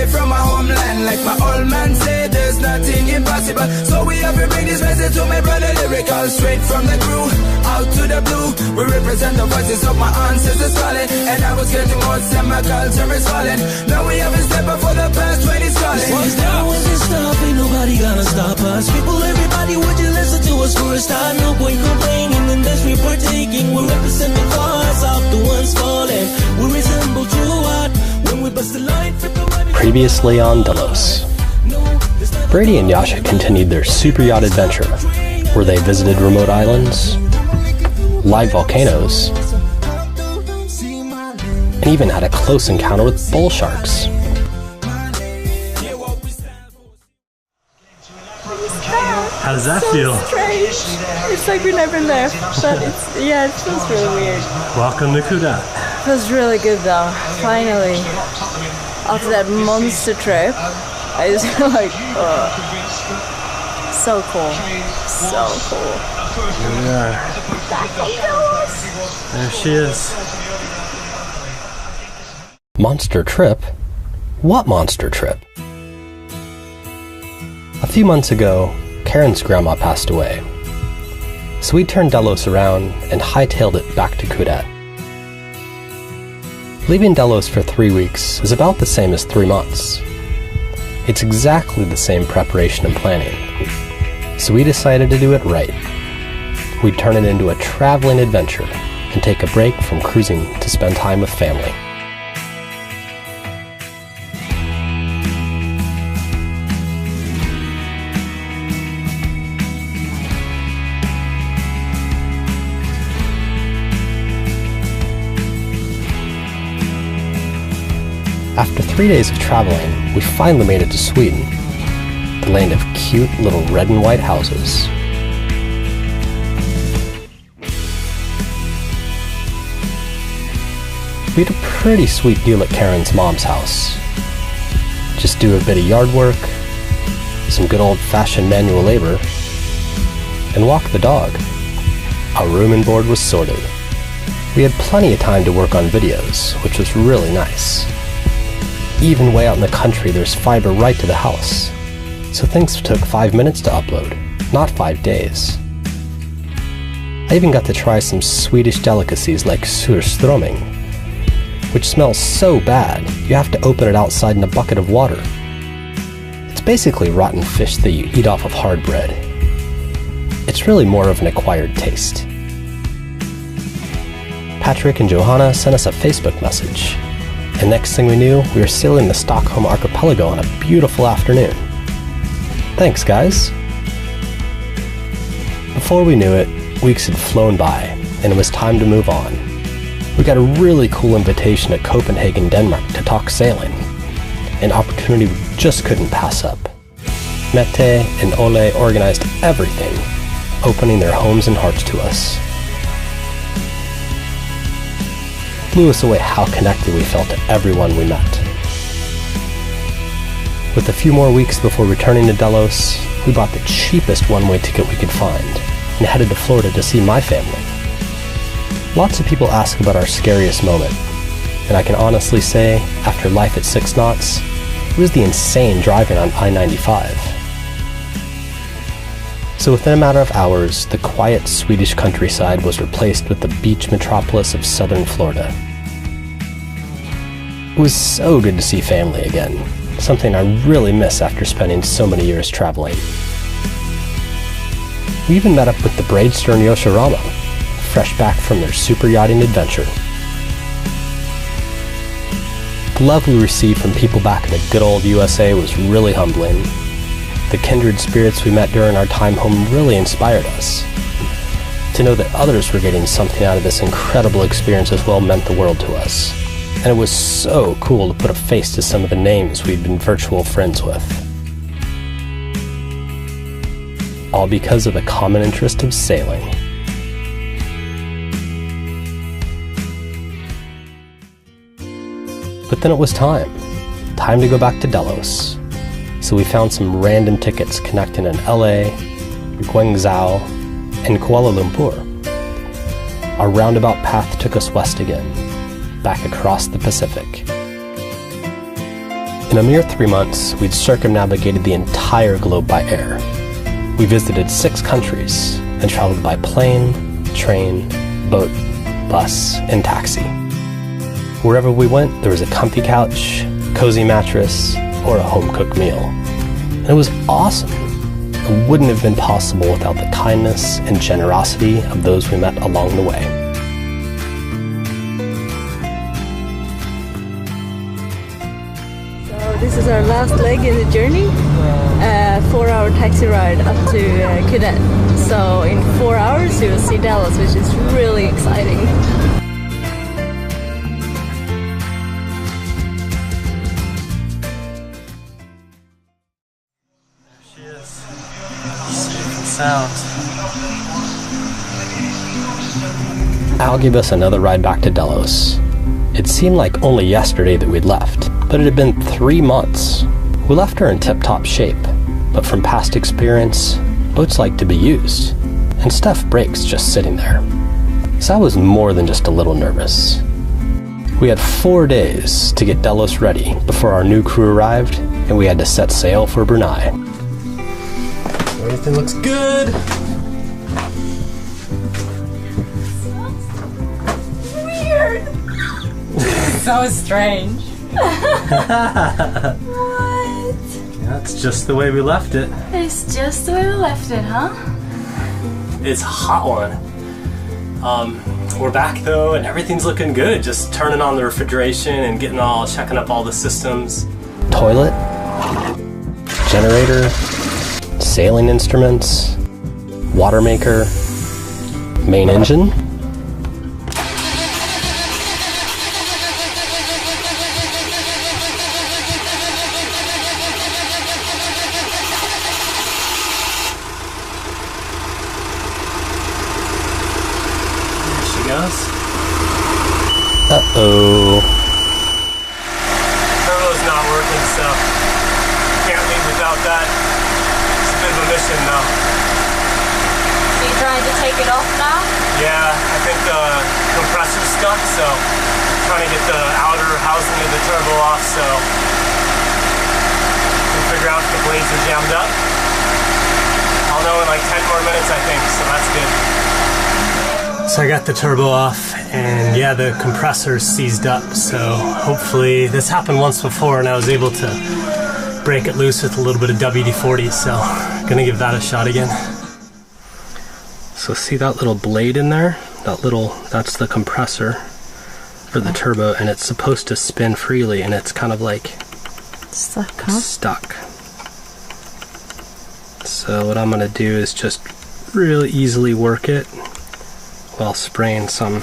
straight from my homeland. Like my old man said, there's nothing impossible. So we have to bring this message to my brother lyrical. Straight from the crew, out to the blue. We represent the voices of my ancestors calling. And I was getting more and my culture is falling. Now we have a step up for the past 20 calling. Once down, once it stop, ain't nobody gonna stop us. People, everybody, would you listen to us for a start? No point complaining in this we partaking. We represent the cause of the ones falling. We resemble true art when we bust the line. Previously on Delos, Brady and Yasha continued their super yacht adventure, where they visited remote islands, live volcanoes, and even had a close encounter with bull sharks. How does that feel? Strange. It's like we never left, but it feels really weird. Welcome to Kudat. It feels really good though, finally. After that monster trip, I just feel like, so cool. So cool. Here we are. There she is. Monster trip? What monster trip? A few months ago, Karin's grandma passed away, so we turned Delos around and hightailed it back to Kudat. Leaving Delos for 3 weeks is about the same as 3 months. It's exactly the same preparation and planning, so we decided to do it right. We'd turn it into a traveling adventure and take a break from cruising to spend time with family. After 3 days of traveling, we finally made it to Sweden, the land of cute little red and white houses. We had a pretty sweet deal at Karin's mom's house. Just do a bit of yard work, some good old-fashioned manual labor, and walk the dog. Our room and board was sorted. We had plenty of time to work on videos, which was really nice. Even way out in the country, there's fiber right to the house, so things took 5 minutes to upload, not 5 days. I even got to try some Swedish delicacies like surströmming, which smells so bad you have to open it outside in a bucket of water. It's basically rotten fish that you eat off of hard bread. It's really more of an acquired taste. Patrick and Johanna sent us a Facebook message, and next thing we knew, we were sailing the Stockholm archipelago on a beautiful afternoon. Thanks, guys. Before we knew it, weeks had flown by, and it was time to move on. We got a really cool invitation at Copenhagen, Denmark to talk sailing, an opportunity we just couldn't pass up. Mette and Ole organized everything, opening their homes and hearts to us. Blew us away how connected we felt to everyone we met. With a few more weeks before returning to Delos, we bought the cheapest one-way ticket we could find and headed to Florida to see my family. Lots of people ask about our scariest moment, and I can honestly say, after life at 6 knots, it was the insane driving on I-95. So within a matter of hours, the quiet Swedish countryside was replaced with the beach metropolis of southern Florida. It was so good to see family again, something I really miss after spending so many years traveling. We even met up with the Bradester and Yoshirama, fresh back from their super yachting adventure. The love we received from people back in the good old USA was really humbling. The kindred spirits we met during our time home really inspired us. To know that others were getting something out of this incredible experience as well meant the world to us. And it was so cool to put a face to some of the names we'd been virtual friends with. All because of the common interest of sailing. But then it was time to go back to Delos. So we found some random tickets connecting in LA, Guangzhou, and Kuala Lumpur. Our roundabout path took us west again, back across the Pacific. In a mere 3 months, we'd circumnavigated the entire globe by air. We visited 6 countries and traveled by plane, train, boat, bus, and taxi. Wherever we went, there was a comfy couch, cozy mattress, or a home-cooked meal. And it was awesome. It wouldn't have been possible without the kindness and generosity of those we met along the way. This is our last leg in the journey, 4-hour taxi ride up to Kudat. So in 4 hours you will see Delos, which is really exciting. There she is. Safe and sound. Al gave us another ride back to Delos. It seemed like only yesterday that we'd left, but it had been 3 months. We left her in tip-top shape, but from past experience, boats like to be used, and stuff breaks just sitting there. So I was more than just a little nervous. We had 4 days to get Delos ready before our new crew arrived, and we had to set sail for Brunei. Everything looks good. Weird! So strange. What? That's just the way we left it. It's just the way we left it, huh? It's a hot one. We're back though, and everything's looking good. Just turning on the refrigeration and checking up all the systems. Toilet, generator, sailing instruments, water maker, main engine. Uh-oh. Turbo's not working, so can't leave without that. It's a bit of a mission though. So you're trying to take it off now? Yeah, I think the compressor's stuck, so I'm trying to get the outer housing of the turbo off, so we'll figure out if the blades are jammed up. I'll know in like 10 more minutes, I think, so that's good. So I got the turbo off, and yeah, the compressor's seized up, so hopefully, this happened once before and I was able to break it loose with a little bit of WD-40, so gonna give that a shot again. So see that little blade in there? That's the compressor for the turbo, and it's supposed to spin freely, and it's kind of like stuck, huh? Stuck. So what I'm gonna do is just really easily work it while spraying some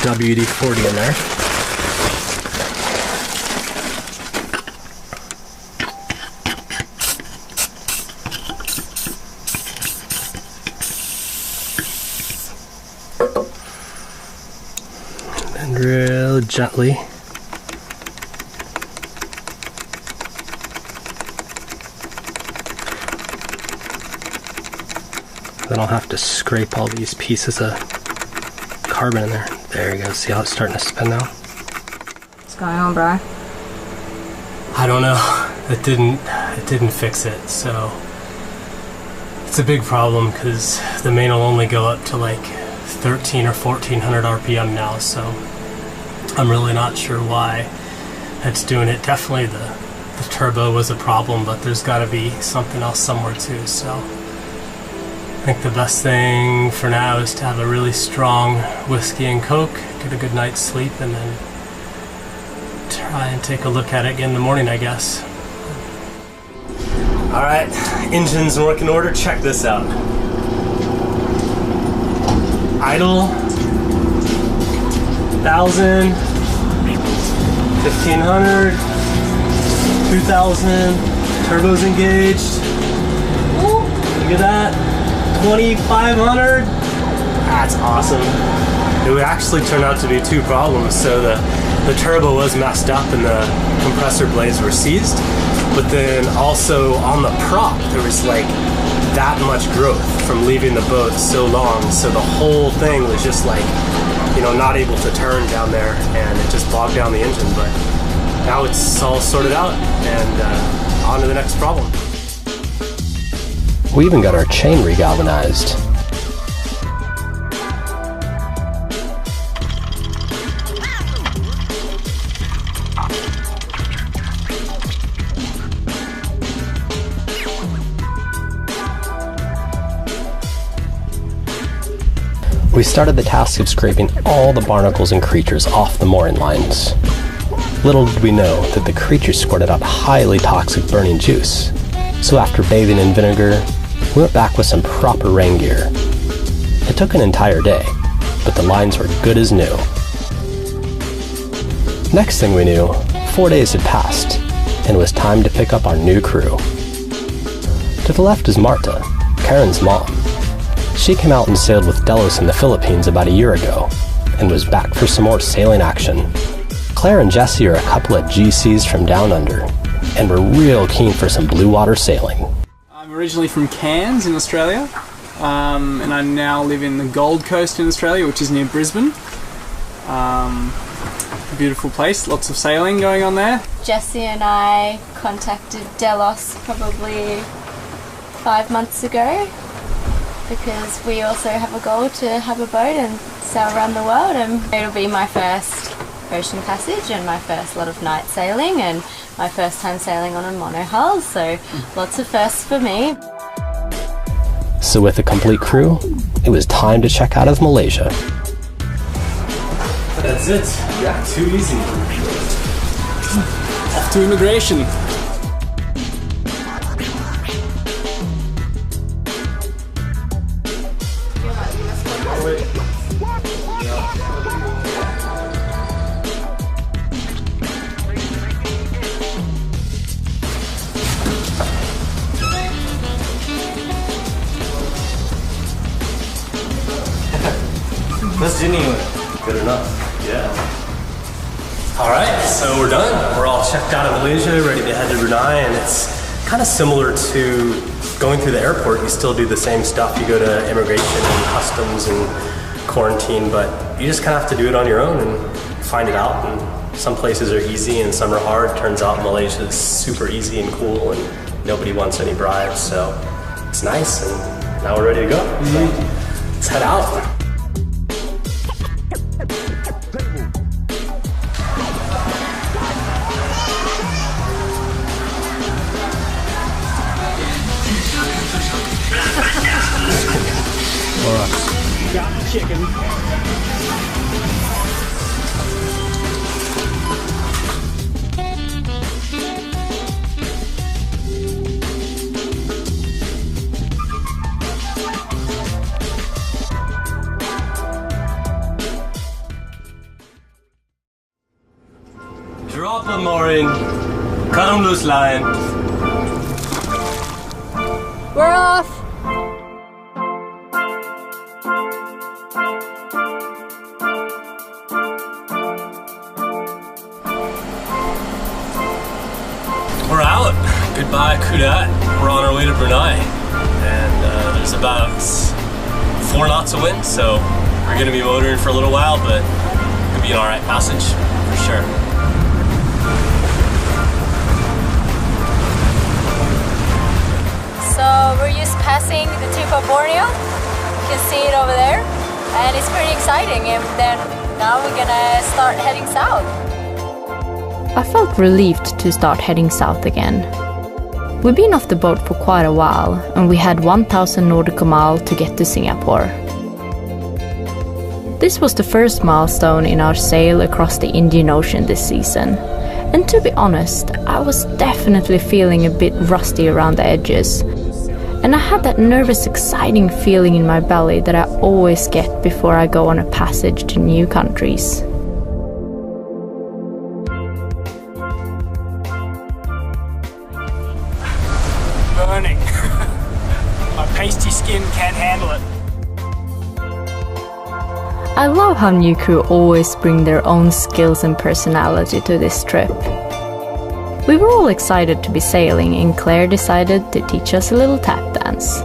WD-40 in there. And real gently. Then I'll have to scrape all these pieces of carbon in there. There you go. See how it's starting to spin now? What's going on, bro? I don't know. It didn't fix it. So it's a big problem because the main will only go up to like 13 or 1400 RPM now. So I'm really not sure why it's doing it. Definitely the turbo was a problem, but there's got to be something else somewhere too. So I think the best thing for now is to have a really strong whiskey and coke, get a good night's sleep, and then try and take a look at it again in the morning, I guess. Alright, engine's in working order. Check this out. Idle, 1000, 1500, 2000, turbo's engaged. Look at that. 2500. That's awesome. It would actually turn out to be 2 problems. So the turbo was messed up and the compressor blades were seized, but then also on the prop there was like that much growth from leaving the boat so long, so the whole thing was just like, you know, not able to turn down there, and it just bogged down the engine. But now it's all sorted out and on to the next problem. We even got our chain regalvanized. We started the task of scraping all the barnacles and creatures off the mooring lines. Little did we know that the creatures squirted out highly toxic burning juice. So after bathing in vinegar, we went back with some proper rain gear. It took an entire day, but the lines were good as new. Next thing we knew, 4 days had passed, and it was time to pick up our new crew. To the left is Marta, Karin's mom. She came out and sailed with Delos in the Philippines about a year ago, and was back for some more sailing action. Claire and Jesse are a couple of GCs from down under, and we're real keen for some blue water sailing. I'm originally from Cairns in Australia, and I now live in the Gold Coast in Australia, which is near Brisbane. A beautiful place, lots of sailing going on there. Jesse and I contacted Delos probably 5 months ago, because we also have a goal to have a boat and sail around the world, and it'll be my first ocean passage and my first lot of night sailing and my first time sailing on a monohull, so lots of firsts for me. So with a complete crew, it was time to check out of Malaysia. That's it. Yeah, too easy. Off to immigration. That's genuine. Good enough. Yeah. Alright, so we're done. We're all checked out of Malaysia, ready to head to Brunei, and it's kind of similar to going through the airport. You still do the same stuff. You go to immigration and customs and quarantine, but you just kind of have to do it on your own and find it out. And some places are easy and some are hard. Turns out Malaysia is super easy and cool, and nobody wants any bribes, so it's nice, and now we're ready to go. So let's head out. Got the chicken. Drop the mooring. Cut them loose, lion. We're off! We're out. Goodbye, Kudat. We're on our way to Brunei. And there's about 4 knots of wind, so we're gonna be motoring for a little while, but it'll be an alright passage, for sure. So we're just passing the tip of Borneo. You can see it over there, and it's pretty exciting. And then now we're gonna start heading south. I felt relieved to start heading south again. We've been off the boat for quite a while, and we had 1,000 nautical miles to get to Singapore. This was the first milestone in our sail across the Indian Ocean this season. And to be honest, I was definitely feeling a bit rusty around the edges. And I had that nervous, exciting feeling in my belly that I always get before I go on a passage to new countries. Burning. My pasty skin can't handle it. I love how new crew always bring their own skills and personality to this trip. We were all excited to be sailing, and Claire decided to teach us a little tap dance.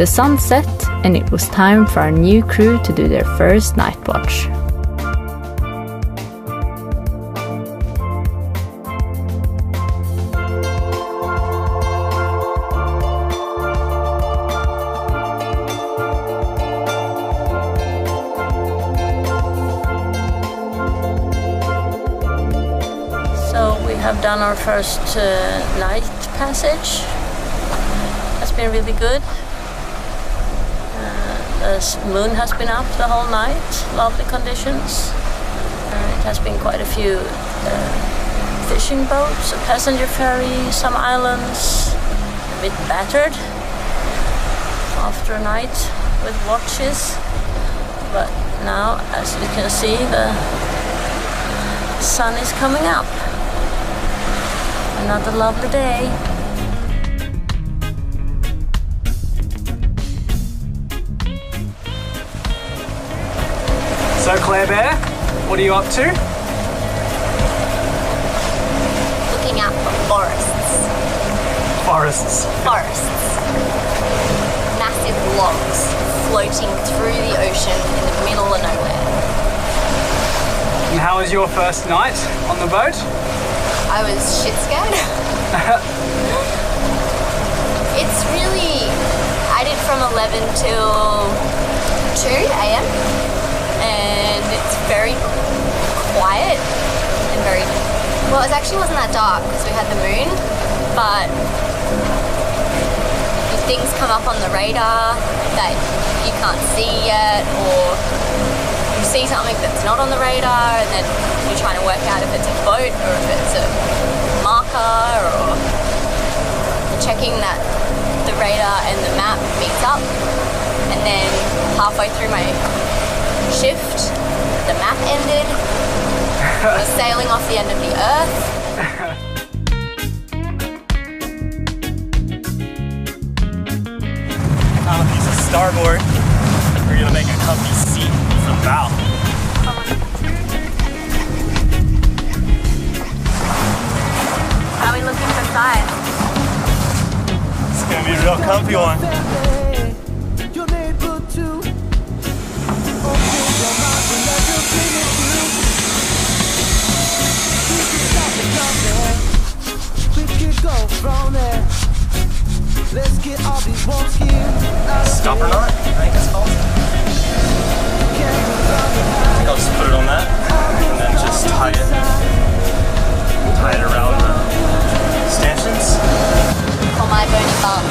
The sun set, and it was time for our new crew to do their first night watch. Have done our first night passage. Has been really good. The moon has been up the whole night, lovely conditions. It has been quite a few fishing boats, a passenger ferry, some islands, a bit battered after a night with watches. But now, as you can see, the sun is coming up. Another lovely day. So Claire Bear, what are you up to? Looking out for forests. Forests. Forests. Massive logs floating through the ocean in the middle of nowhere. And how was your first night on the boat? I was shit scared. It's really, I did from 11 till 2 a.m. and it's very quiet and very, well, it actually wasn't that dark because we had the moon, but things come up on the radar that you can't see yet, or you see something that's not on the radar and then you're trying to work out if it's a boat or if it's a marker, or you're checking that the radar and the map meets up, and then halfway through my shift the map ended. I was sailing off the end of the earth. On a piece of starboard, we're gonna make a comfy seat for the bow. How are we looking for size? It's gonna be a real comfy one. Stop or not, I think it's called. I think I'll just put it on that and then just tie it around the stanchions. For my bony bum.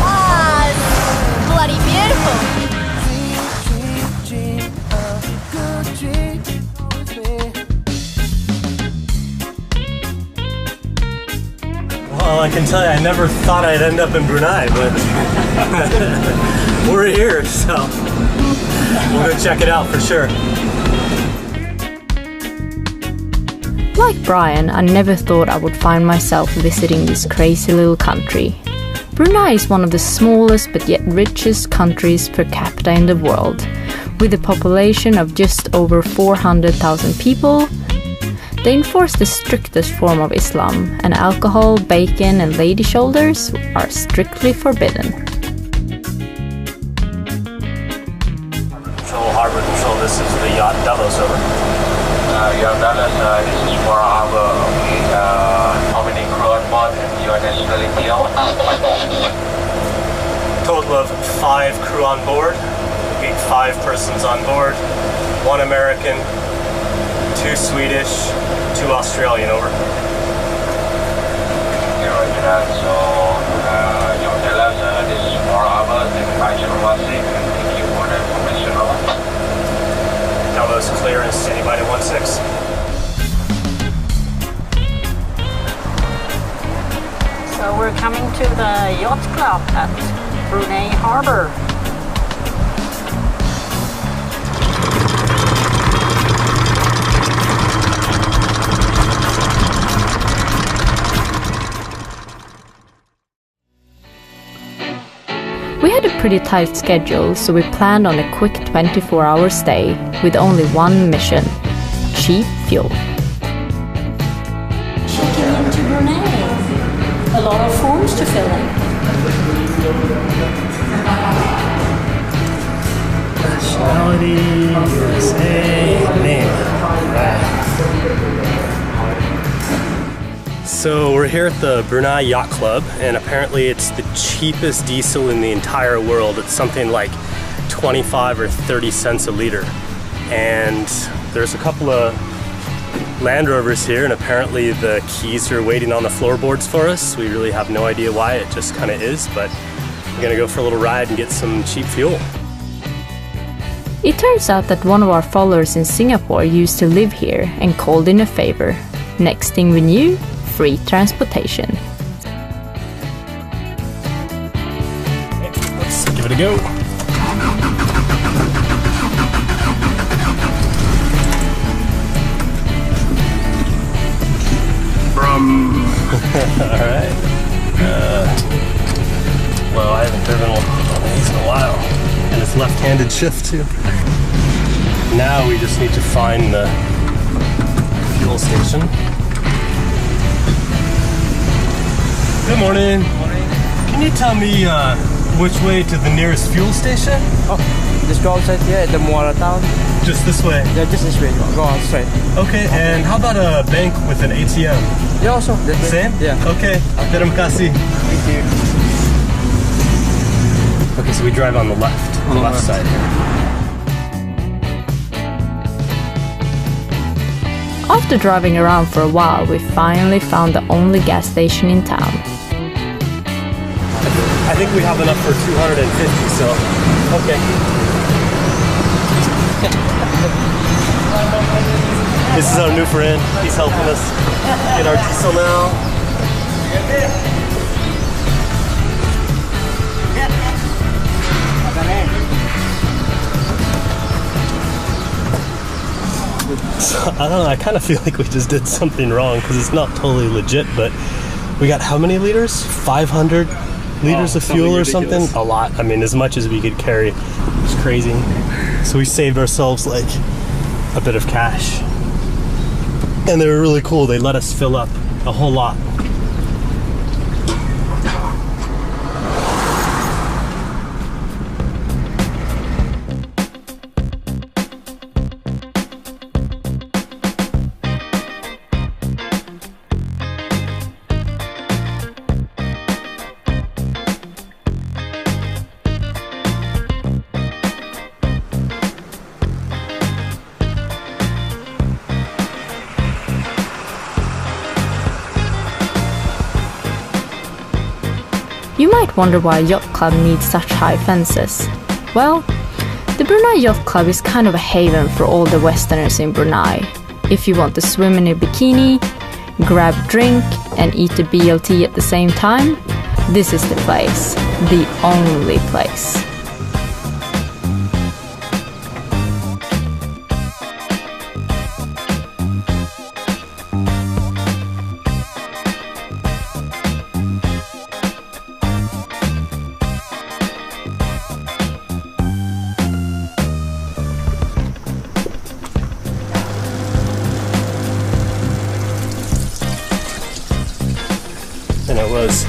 Ah, it's bloody beautiful. Well, I can tell you, I never thought I'd end up in Brunei, but we're here, so we'll go check it out for sure. Like Brian, I never thought I would find myself visiting this crazy little country. Brunei is one of the smallest but yet richest countries per capita in the world, with a population of just over 400,000 people. They enforce the strictest form of Islam, and alcohol, bacon and lady shoulders are strictly forbidden. Control harbor control, this is the yacht Delos, over. Yacht Delos, this is for our how many crew on board and your nationality? Total of 5 crew on board, 5 persons on board, 1 American, 2 Swedish, 2 Australian, over. So, Yacht Delos, this is for our safe, and thank you for the information. Delos clear and standing by to 16. So we're coming to the yacht club at Brunei Harbor. We had a pretty tight schedule, so we planned on a quick 24-hour stay with only one mission: cheap fuel. Checking into lot of forms to fill in. Nationality, USA, name. Right. So we're here at the Brunei Yacht Club, and apparently it's the cheapest diesel in the entire world. It's something like 25 or 30 cents a liter. And there's a couple of Land Rovers here, and apparently the keys are waiting on the floorboards for us. We really have no idea why, it just kind of is, but we're gonna go for a little ride and get some cheap fuel. It turns out that one of our followers in Singapore used to live here and called in a favor. Next thing we knew, free transportation. Let's give it a go. Alright. Well, I haven't driven one of these in a while. And it's left-handed shift too. Now we just need to find the fuel station. Good morning. Can you tell me which way to the nearest fuel station? Oh, just go outside here at the Muara town. Just this way? Yeah, just this way. Go outside. Okay, and how about a bank with an ATM? Yeah, also. Same? Yeah. Okay, terima kasih. Thank you. Okay, so we drive on the left, side here. After driving around for a while, we finally found the only gas station in town. I think we have enough for 250, so okay. This is our new friend. He's helping us get our diesel now. So, I don't know, I kind of feel like we just did something wrong because it's not totally legit, but we got how many liters? 500 liters of fuel or something? A lot. I mean, as much as we could carry. It's crazy. So we saved ourselves like a bit of cash. And they were really cool. They let us fill up a whole lot. You might wonder why a yacht club needs such high fences. Well, the Brunei Yacht Club is kind of a haven for all the Westerners in Brunei. If you want to swim in a bikini, grab a drink, and eat a BLT at the same time, this is the place. The only place. And it was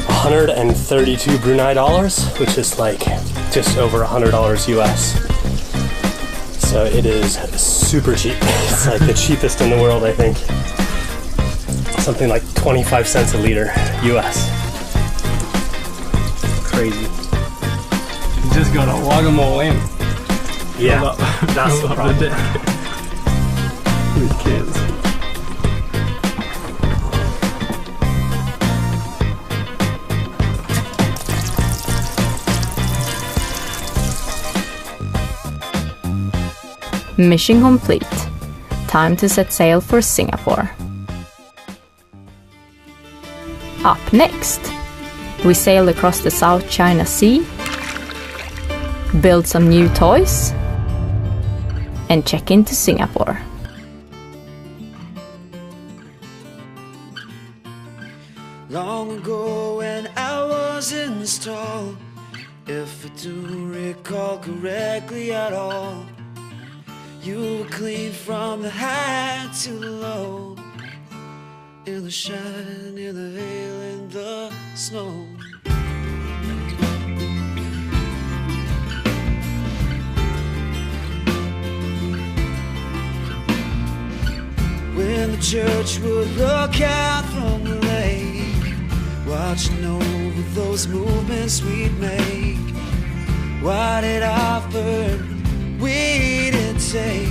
132 Brunei dollars, which is like just over $100 US. So it is super cheap. It's like the cheapest in the world, I think. Something like 25 cents a liter US. Crazy. You just gotta log them all in. Yeah, that's the problem. With kids. Mission complete. Time to set sail for Singapore. Up next, we sail across the South China Sea, build some new toys, and check into Singapore. Long ago when I was installed, if I do recall correctly at all, you were clean from the high to the low. in the shine, in the hail, in the snow. When the church would look out from the lake, watching over those movements we'd make. What it offered, we'd take.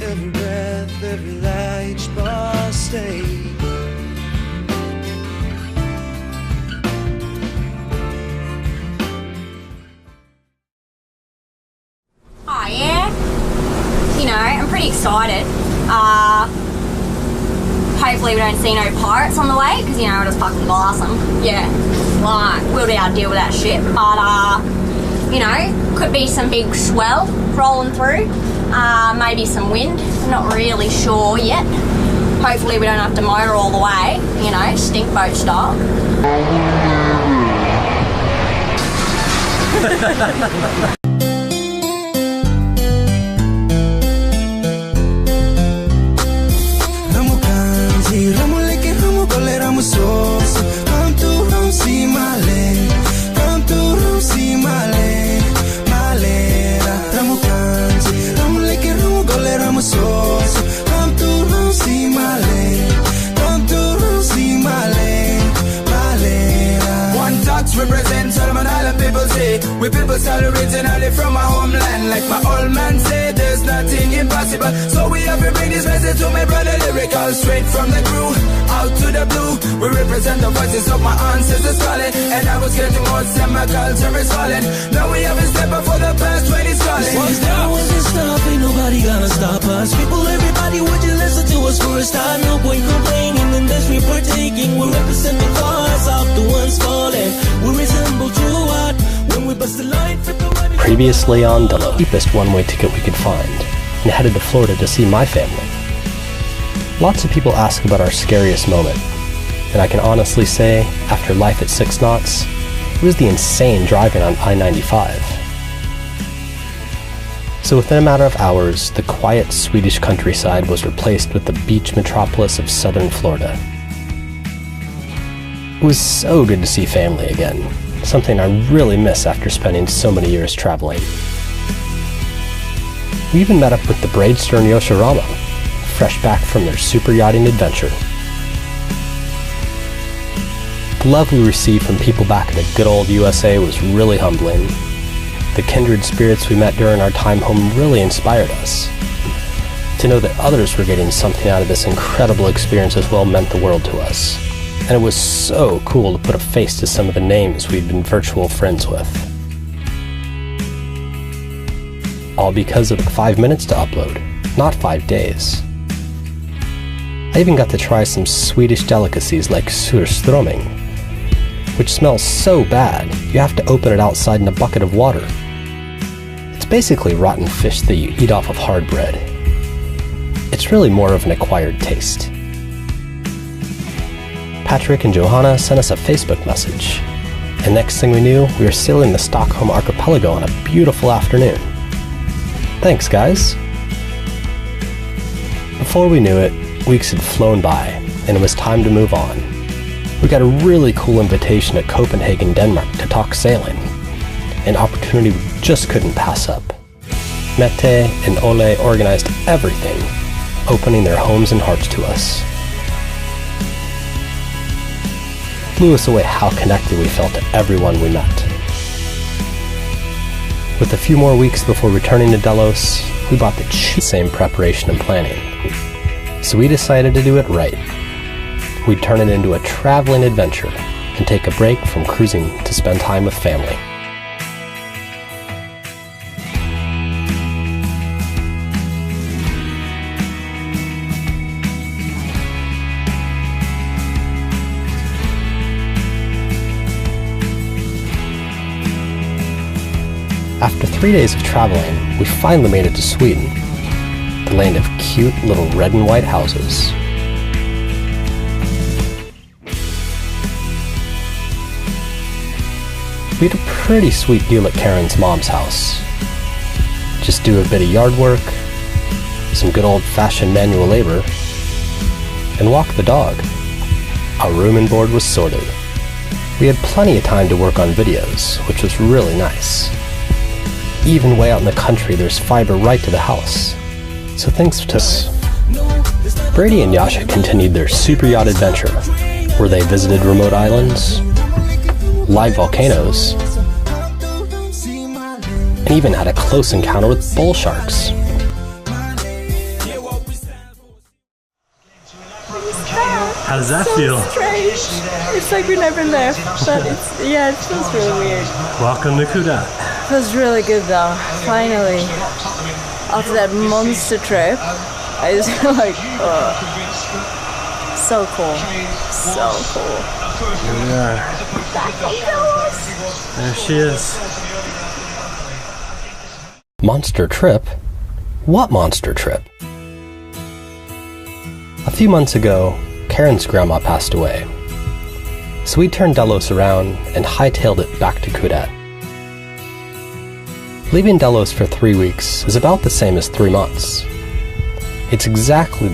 Every breath, every lie, each mistake. Oh yeah, you know, I'm pretty excited. Hopefully we don't see no pirates on the way, because you know, we'll just fucking blast them. Yeah, like, we'll be able to deal with that shit. But, you know, could be some big swell rolling through. Maybe some wind, I'm not really sure yet. Hopefully we don't have to motor all the way, you know, stink boat style. Represent Solomon Island people say we people start originally from our homeland. Like my old man said, there's nothing impossible. So we have to bring this message to my brother lyrical. Straight from the crew, out to the blue. We represent the voices of my ancestors calling. And I was getting more my culture is falling. Now we have a step up for the past 20 calling. Once there wasn't stop, ain't nobody gonna stop us. People, everybody, would you listen to us for a start? No point complaining, and that's we partaking. We represent the cause of the ones falling. We resemble true art when we bust the line. Previously on Delos, cheapest one-way ticket we could find, and headed to Florida to see my family. Lots of people ask about our scariest moment, and I can honestly say, after life at 6 knots, it was the insane driving on I-95. So within a matter of hours, the quiet Swedish countryside was replaced with the beach metropolis of southern Florida. It was so good to see family again, something I really miss after spending so many years traveling. We even met up with the Bravester and Yoshirama, fresh back from their super yachting adventure. The love we received from people back in the good old USA was really humbling. The kindred spirits we met during our time home really inspired us. To know that others were getting something out of this incredible experience as well meant the world to us. And it was so cool to put a face to some of the names we'd been virtual friends with. All because of 5 minutes to upload, not 5 days. I even got to try some Swedish delicacies like surströmming, which smells so bad you have to open it outside in a bucket of water. It's basically rotten fish that you eat off of hard bread. It's really more of an acquired taste. Patrick and Johanna sent us a Facebook message, and next thing we knew, we were sailing the Stockholm archipelago on a beautiful afternoon. Thanks, guys. Before we knew it, weeks had flown by, and it was time to move on. We got a really cool invitation at Copenhagen, Denmark to talk sailing, an opportunity we just couldn't pass up. Mette and Ole organized everything, opening their homes and hearts to us. Blew us away how connected we felt to everyone we met. With a few more weeks before returning to Delos, we bought the same preparation and planning. So we decided to do it right. We'd turn it into a traveling adventure and take a break from cruising to spend time with family. After 3 days of traveling, we finally made it to Sweden, the land of cute little red and white houses. We had a pretty sweet deal at Karin's mom's house. Just do a bit of yard work, some good old-fashioned manual labor, and walk the dog. Our room and board was sorted. We had plenty of time to work on videos, which was really nice. Even way out in the country, there's fiber right to the house. So things took. Brady and Yasha continued their super yacht adventure, where they visited remote islands, live volcanoes, and even had a close encounter with bull sharks. How does that feel? Strange. It's like we never left, but it feels really weird. Welcome to Kudat. It feels really good though, finally. After that monster trip, I just feel like, so cool. So cool. Here we are. There she is. Monster trip? What monster trip? A few months ago, Karin's grandma passed away. So we turned Delos around and hightailed it back to Kudat. Leaving Delos for 3 weeks is about the same as 3 months. It's exactly the